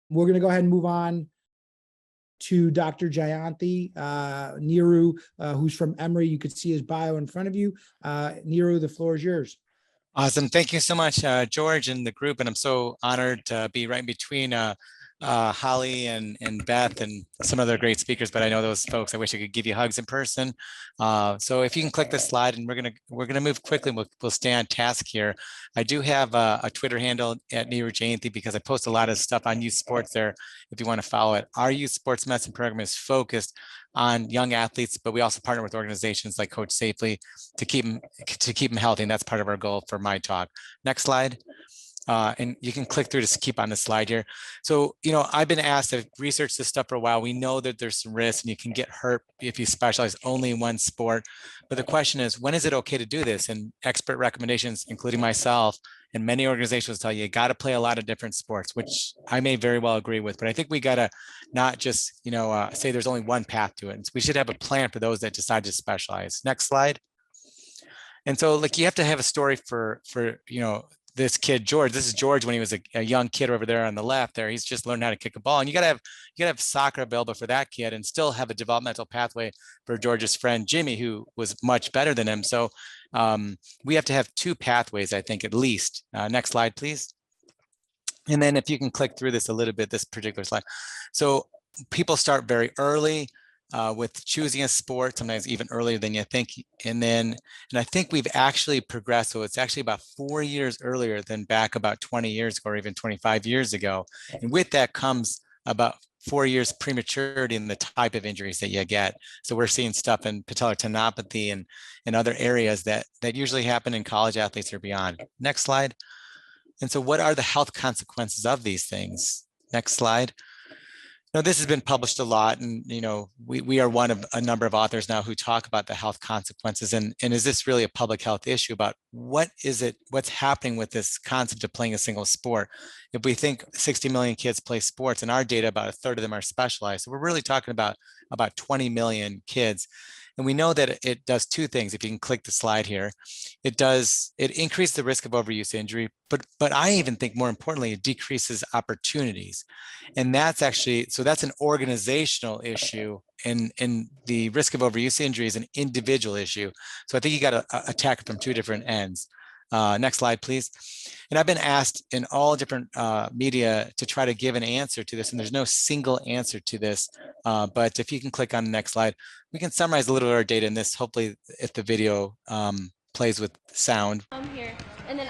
We're going to go ahead and move on to Dr. Jayanthi, Neeru, who's from Emory. You could see his bio in front of you. Neeru, the floor is yours. Awesome. Thank you so much, George and the group. And I'm so honored to be right in between Holly and Beth and some other great speakers, but I know those folks. I wish I could give you hugs in person. So if you can click this slide, and we're gonna move quickly. We'll stay on task here. I do have a Twitter handle at Neeru Jayanthi because I post a lot of stuff on youth sports there. If you want to follow it, our youth sports medicine program is focused on young athletes, but we also partner with organizations like Coach Safely to keep them healthy, and that's part of our goal for my talk. Next slide. And you can click through to keep on the slide here. So, I've been asked to research this stuff for a while. We know that there's some risks and you can get hurt if you specialize only in one sport. But the question is, when is it okay to do this? And expert recommendations, including myself and many organizations, tell you got to play a lot of different sports, which I may very well agree with. But I think we got to not just, say there's only one path to it. And so we should have a plan for those that decide to specialize. Next slide. And so, you have to have a story for this kid, George. This is George when he was a young kid over there on the left there. He's just learned how to kick a ball. And you gotta have soccer available for that kid and still have a developmental pathway for George's friend, Jimmy, who was much better than him. So we have to have two pathways, I think, at least. Next slide, please. And then if you can click through this a little bit, this particular slide. So people start very early with choosing a sport, sometimes even earlier than you think. And I think we've actually progressed. So it's actually about 4 years earlier than back about 20 years ago, or even 25 years ago. And with that comes about 4 years prematurity in the type of injuries that you get. So we're seeing stuff in patellar tendinopathy and other areas that usually happen in college athletes or beyond. Next slide. And so what are the health consequences of these things? Next slide. Now, this has been published a lot, and we are one of a number of authors now who talk about the health consequences. And is this really a public health issue about what's happening with this concept of playing a single sport? If we think 60 million kids play sports, and our data, about a third of them are specialized. So we're really talking about 20 million kids. And we know that it does two things. If you can click the slide here, it increases the risk of overuse injury, but I even think more importantly, it decreases opportunities. And that's an organizational issue, and the risk of overuse injury is an individual issue. So I think you got to attack it from two different ends. Next slide, please. And I've been asked in all different media to try to give an answer to this, and there's no single answer to this. But if you can click on the next slide, we can summarize a little of our data in this, hopefully, if the video plays with sound. I'm here. And then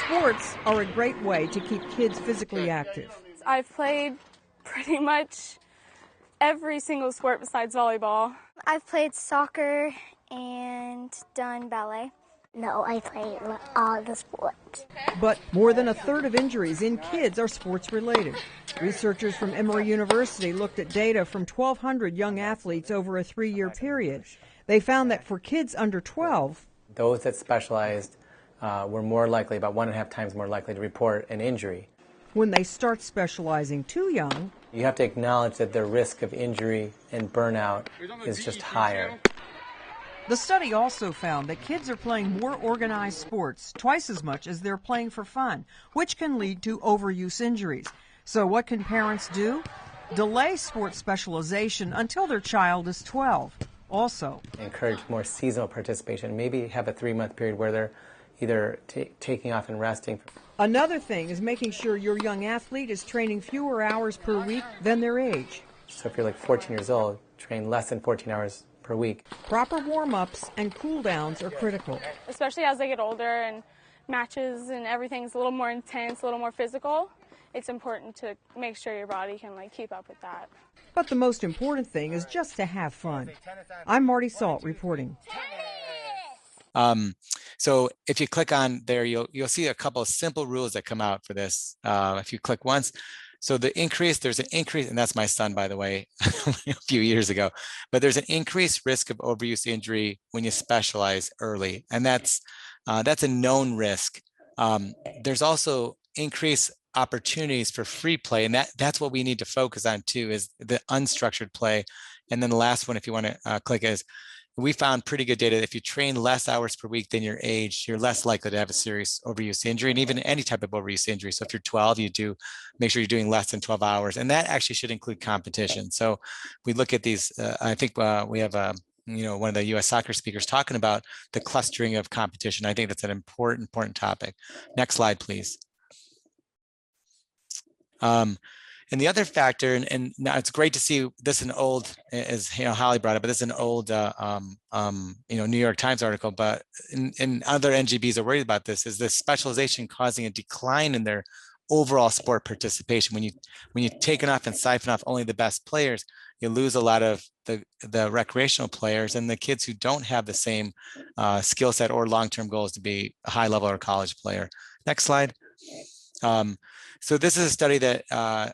Sports are a great way to keep kids physically active. I've played pretty much every single sport besides volleyball. I've played soccer and done ballet. No, I play all the sports. But more than a third of injuries in kids are sports related. Researchers from Emory University looked at data from 1,200 young athletes over a 3-year period. They found that for kids under 12, those that specialized were more likely, about 1.5 times more likely to report an injury. When they start specializing too young, you have to acknowledge that the risk of injury and burnout is just higher. The study also found that kids are playing more organized sports, twice as much as they're playing for fun, which can lead to overuse injuries. So what can parents do? Delay sports specialization until their child is 12. Also, encourage more seasonal participation. Maybe have a 3-month period where they're either taking off and resting. Another thing is making sure your young athlete is training fewer hours per week than their age. So if you're like 14 years old, train less than 14 hours per week. Proper warm-ups and cool-downs are critical. Especially as they get older and matches and everything's a little more intense, a little more physical, it's important to make sure your body can keep up with that. But the most important thing is just to have fun. I'm Marty Salt reporting. So if you click on there, you'll see a couple of simple rules that come out for this. If you click once, so there's an increase, and that's my son, by the way, a few years ago, but there's an increased risk of overuse injury when you specialize early, and that's a known risk. There's also increased opportunities for free play, and that's what we need to focus on too, is the unstructured play. And then the last one, if you want to click, is we found pretty good data that if you train less hours per week than your age, you're less likely to have a serious overuse injury, and even any type of overuse injury. So if you're 12, you make sure you're doing less than 12 hours, and that actually should include competition. So we look at these, I think we have one of the US soccer speakers talking about the clustering of competition. I think that's an important topic. Next slide, please. And the other factor, and now it's great to see this an old, as Holly brought up, but this is an old New York Times article, but in other NGBs are worried about this, is this specialization causing a decline in their overall sport participation. When you take off and siphon off only the best players, you lose a lot of the recreational players and the kids who don't have the same skill set or long-term goals to be a high level or college player. Next slide. So this is a study that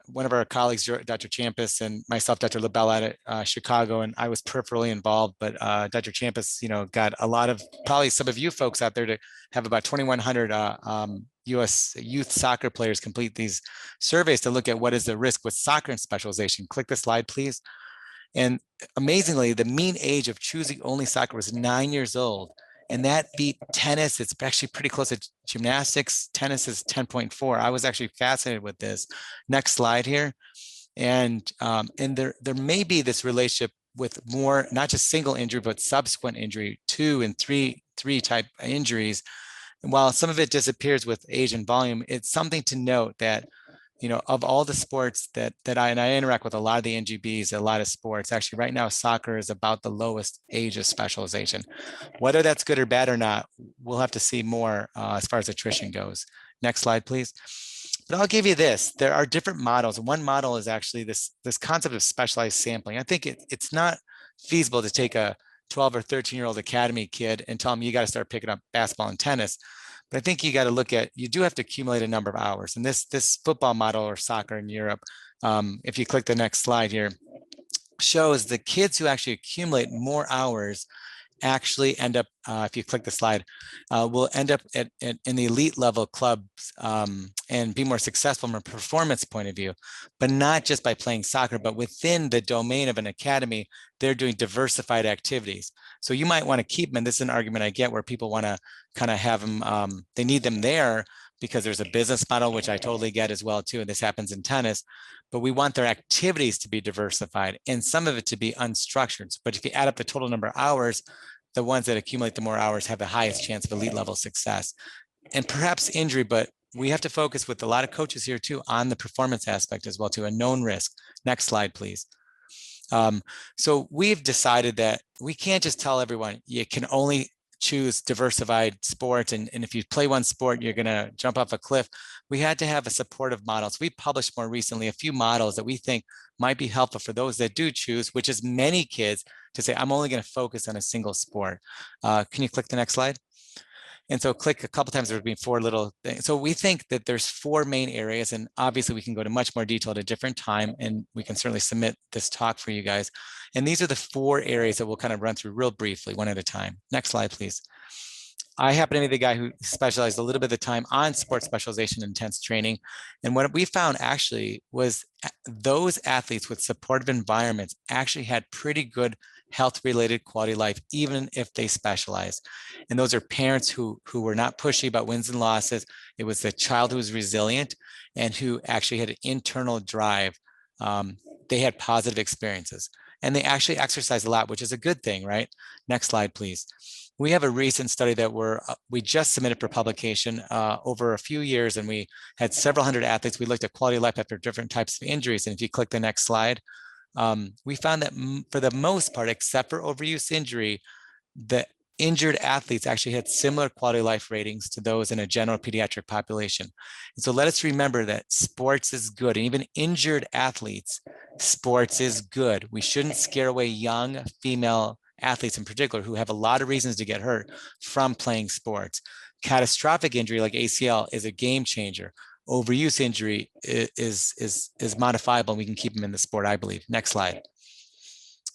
one of our colleagues, Dr. Champus, and myself, Dr. LaBella at Chicago, and I was peripherally involved, but Dr. Champus, got a lot of, probably some of you folks out there to have about 2,100 US youth soccer players complete these surveys to look at what is the risk with soccer and specialization. Click the slide, please. And amazingly, the mean age of choosing only soccer was 9 years old. And that beat tennis. It's actually pretty close to gymnastics. Tennis is 10.4. I was actually fascinated with this. Next slide here. And there may be this relationship with more, not just single injury, but subsequent injury, 2 and 3 type injuries. And while some of it disappears with age and volume, it's something to note that, of all the sports that I interact with a lot of the NGBs, a lot of sports, actually right now, soccer is about the lowest age of specialization. Whether that's good or bad or not, we'll have to see more as far as attrition goes. Next slide, please. But I'll give you this. There are different models. One model is actually this concept of specialized sampling. I think it's not feasible to take a 12 or 13-year-old academy kid and tell them you got to start picking up basketball and tennis. But I think you got to look at, you do have to accumulate a number of hours. And this football model or soccer in Europe, if you click the next slide here, shows the kids who actually accumulate more hours actually end up, if you click the slide, will end up in the elite level clubs and be more successful from a performance point of view, but not just by playing soccer, but within the domain of an academy, they're doing diversified activities. So you might want to keep them, and this is an argument I get where people want to kind of have them, they need them there because there's a business model, which I totally get as well too, and this happens in tennis, but we want their activities to be diversified and some of it to be unstructured. But if you add up the total number of hours, the ones that accumulate the more hours have the highest chance of elite level success. And perhaps injury, but we have to focus with a lot of coaches here too on the performance aspect as well too, a known risk. Next slide, please. So we've decided that we can't just tell everyone you can only choose diversified sports, and if you play one sport, you're going to jump off a cliff. We had to have a supportive model. So we published more recently a few models that we think might be helpful for those that do choose, which is many kids, to say, I'm only going to focus on a single sport. Can you click the next slide? And so click a couple times, there would be 4 little things. So we think that there's 4 main areas, and obviously we can go to much more detail at a different time, and we can certainly submit this talk for you guys. And these are the 4 areas that we'll kind of run through real briefly, one at a time. Next slide, please. I happen to be the guy who specialized a little bit of the time on sports specialization and intense training. And what we found actually was those athletes with supportive environments actually had pretty good health-related quality of life, even if they specialized. And those are parents who were not pushy about wins and losses. It was the child who was resilient and who actually had an internal drive. They had positive experiences. And they actually exercised a lot, which is a good thing, right? Next slide, please. We have a recent study that we just submitted for publication over a few years, and we had several hundred athletes. We looked at quality of life after different types of injuries. And if you click the next slide, we found that for the most part, except for overuse injury, the injured athletes actually had similar quality of life ratings to those in a general pediatric population. And so let us remember that sports is good. And even injured athletes, sports is good. We shouldn't scare away young female athletes in particular who have a lot of reasons to get hurt from playing sports. Catastrophic injury like ACL is a game changer. Overuse injury is modifiable, and we can keep them in the sport, I believe. Next slide.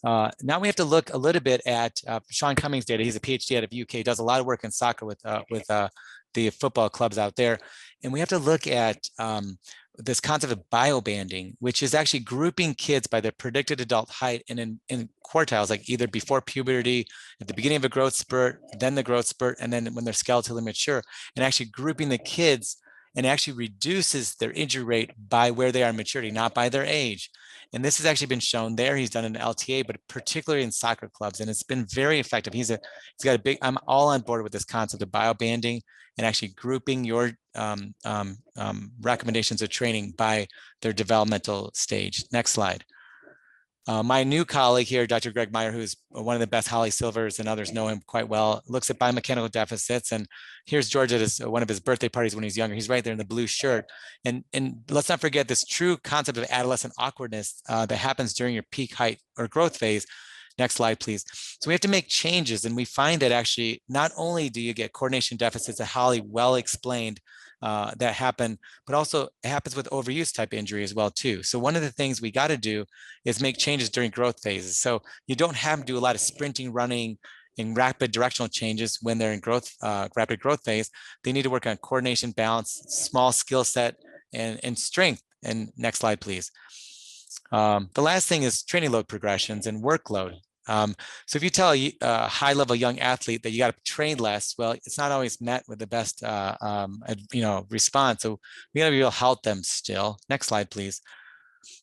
Now we have to look a little bit at Sean Cummings' data. He's a PhD out of UK, does a lot of work in soccer with the football clubs out there. And we have to look at this concept of biobanding, which is actually grouping kids by their predicted adult height and in quartiles, like either before puberty, at the beginning of a growth spurt, then the growth spurt, and then when they're skeletally mature, and actually grouping the kids, and actually reduces their injury rate by where they are in maturity, not by their age. And this has actually been shown there. He's done an LTA, but particularly in soccer clubs, and it's been very effective. He's got a big, I'm all on board with this concept of biobanding and actually grouping your recommendations of training by their developmental stage. Next slide. My new colleague here, Dr. Greg Meyer, who's one of the best Holly Silvers and others know him quite well, looks at biomechanical deficits. And here's George at one of his birthday parties when he's younger. He's right there in the blue shirt. And let's not forget this true concept of adolescent awkwardness that happens during your peak height or growth phase. Next slide, please. So we have to make changes. And we find that actually, not only do you get coordination deficits that Holly well explained that happen, but also it happens with overuse type injury as well too. So one of the things we got to do is make changes during growth phases. So you don't have to do a lot of sprinting, running, and rapid directional changes when they're in growth, rapid growth phase. They need to work on coordination, balance, small skill set, and strength. And next slide, please. The last thing is training load progressions and workload. So if you tell a high-level young athlete that you got to train less, well, it's not always met with the best, response. So we got to be able to help them still. Next slide, please.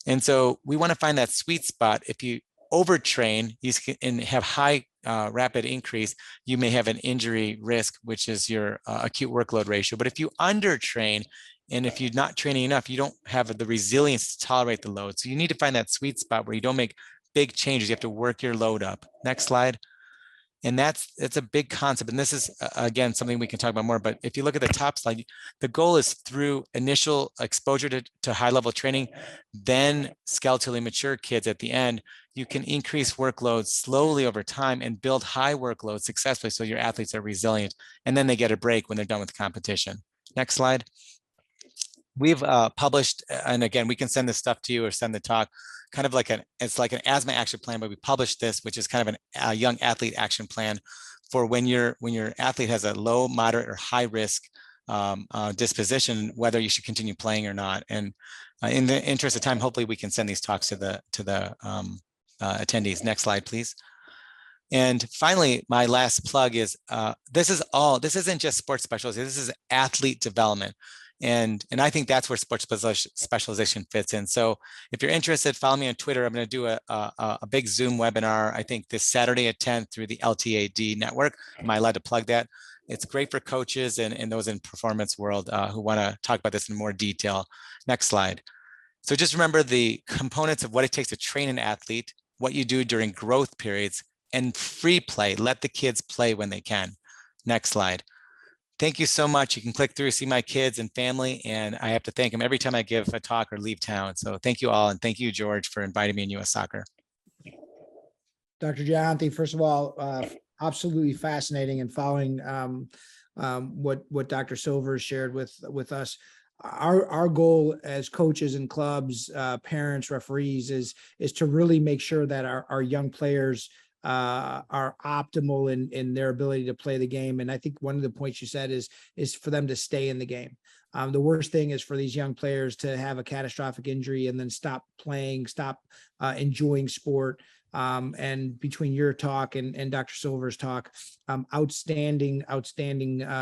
And so we want to find that sweet spot. If you overtrain and have high rapid increase, you may have an injury risk, which is your acute workload ratio. But if you undertrain, and if you're not training enough, you don't have the resilience to tolerate the load. So you need to find that sweet spot where you don't make big changes. You have to work your load up. Next slide. And it's a big concept. And this is, again, something we can talk about more. But if you look at the top slide, the goal is through initial exposure to high-level training, then skeletally mature kids at the end, you can increase workloads slowly over time and build high workloads successfully so your athletes are resilient. And then they get a break when they're done with competition. Next slide. We've published, and again, we can send this stuff to you or send the talk, kind of like it's like an asthma action plan, but we published this, which is kind of a young athlete action plan for when your athlete has a low, moderate, or high risk disposition, whether you should continue playing or not. And in the interest of time, hopefully we can send these talks to the attendees. Next slide, please. And finally, my last plug is this isn't just sports specialization, this is athlete development. And I think that's where sports specialization fits in. So if you're interested, follow me on Twitter. I'm going to do a big Zoom webinar, I think this Saturday at 10 through the LTAD network. Am I allowed to plug that? It's great for coaches and those in performance world who want to talk about this in more detail. Next slide. So just remember the components of what it takes to train an athlete, what you do during growth periods, and free play. Let the kids play when they can. Next slide. Thank you so much. You can click through, see my kids and family, and I have to thank them every time I give a talk or leave town. So thank you all, and thank you, George, for inviting me in U.S. Soccer. Dr. Jayanthi, first of all, absolutely fascinating, and following what Dr. Silver shared with us. Our goal as coaches and clubs, parents, referees is to really make sure that our young players are optimal in their ability to play the game. And I think one of the points you said is for them to stay in the game. The worst thing is for these young players to have a catastrophic injury and then stop playing, stop enjoying sport. And between your talk and Dr. Silver's talk, outstanding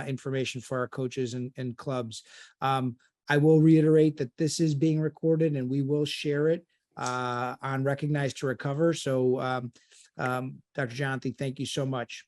information for our coaches and clubs. I will reiterate that this is being recorded and we will share it on Recognize to Recover. So Dr. Jayanthi, thank you so much.